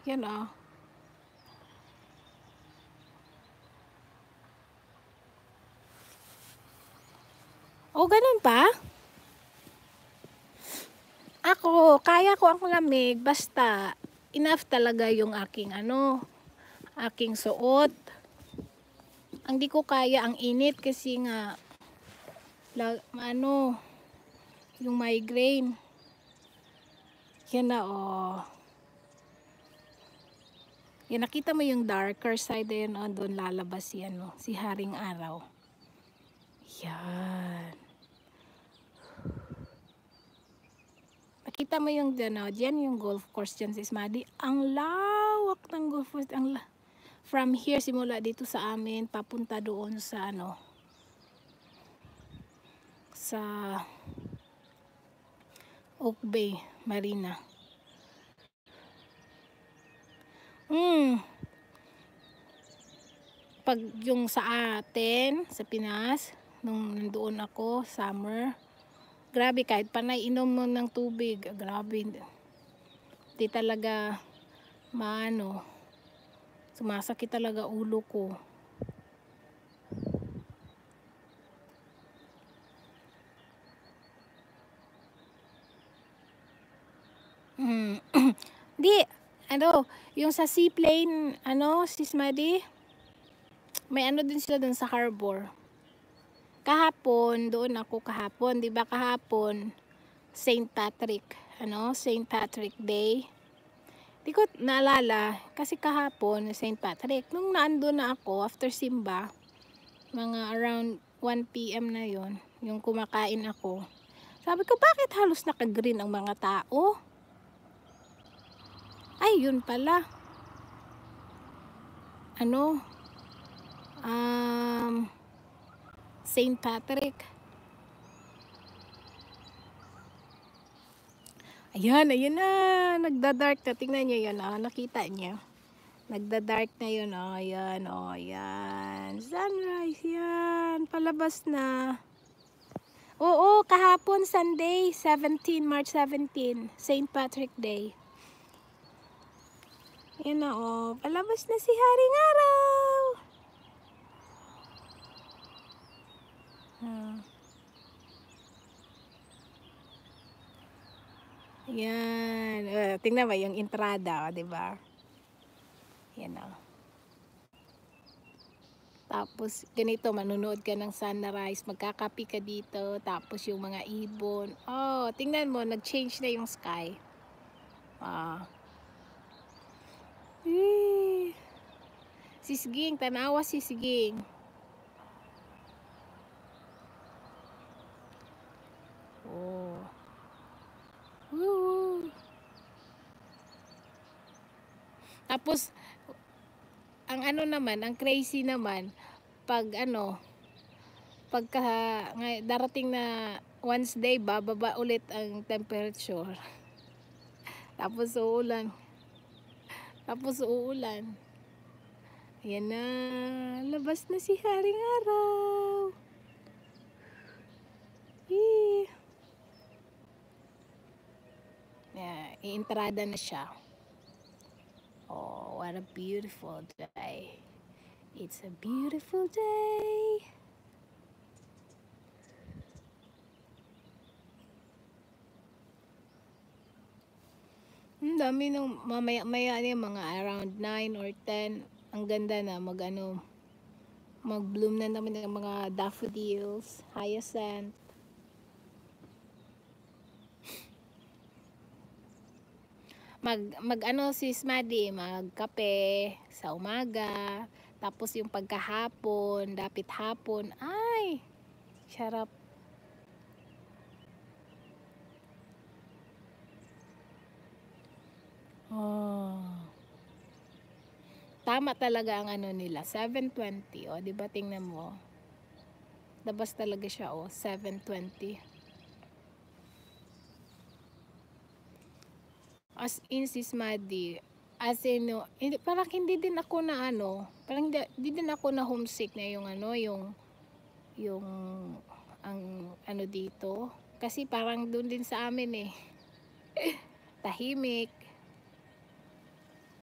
Yan oh. O, ganun pa? Ako, kaya ko ang lamig, basta enough talaga yung aking aking suot. Ang di ko kaya ang init kasi nga yung migraine. Yan na oh. Yan, nakita mo yung darker side yan oh, doon lalabas yan oh, si Haring Araw. Yan. Nakita mo yung dyan yung golf course dyan sa Ismadi. Ang lawak ng golf course. From here, simula dito sa amin, papunta doon sa sa Oak Bay Marina. Pag yung sa atin, sa Pinas, nung nandoon ako, summer, grabe, kahit panay inom mo ng tubig, grabe, di talaga sumasakit talaga ulo ko. Di, yung sa seaplane, sis Madi, may din sila dun sa harbor. Kahapon, doon ako kahapon, di ba kahapon, St. Patrick Day. Di ko naalala, kasi kahapon, St. Patrick, nung naandun na ako, after simba, mga around 1 PM na yon, yung kumakain ako. Sabi ko, bakit halos naka-green ang mga tao? Ay, yun pala. St. Patrick. Ayan na. Nagda-dark na. Tingnan nyo yun. Nakita nyo. Nagda-dark na yun. Ayan. Sunrise. Yan. Palabas na. Oo, kahapon Sunday, March 17. St. Patrick Day. Yan na palabas na si Haring Araw. Yan. Tingnan mo yung entrada, di ba? Yan o. Tapos, ganito, manunood ka ng sunrise, magkakapi ka dito, tapos yung mga ibon. Oh, tingnan mo, nag-change na yung sky. Sisging, tanawa sisging. Oh. Woo. Tapos, ang naman, ang crazy naman, pagka darating na Wednesday, bababa ulit ang temperature. Tapos uulan. Ayan na, labas na si Haring Araw. Ientrada na siya. Oh, what a beautiful day. It's a beautiful day. Ang dami nung mamaya-maya mga around 9 or 10. Ang ganda na mag-bloom na naman ng mga daffodils, hyacinth. Sis Maddie, magkape sa umaga, tapos yung pagkahapon, dapit hapon, ay, sarap. Tama talaga ang nila, 7:20. O, di ba, tingnan mo. Labas talaga siya, 7:20. As in, sis Maddie, as in, parang hindi din ako na parang hindi din ako na homesick na yung ang dito. Kasi parang doon din sa amin tahimik.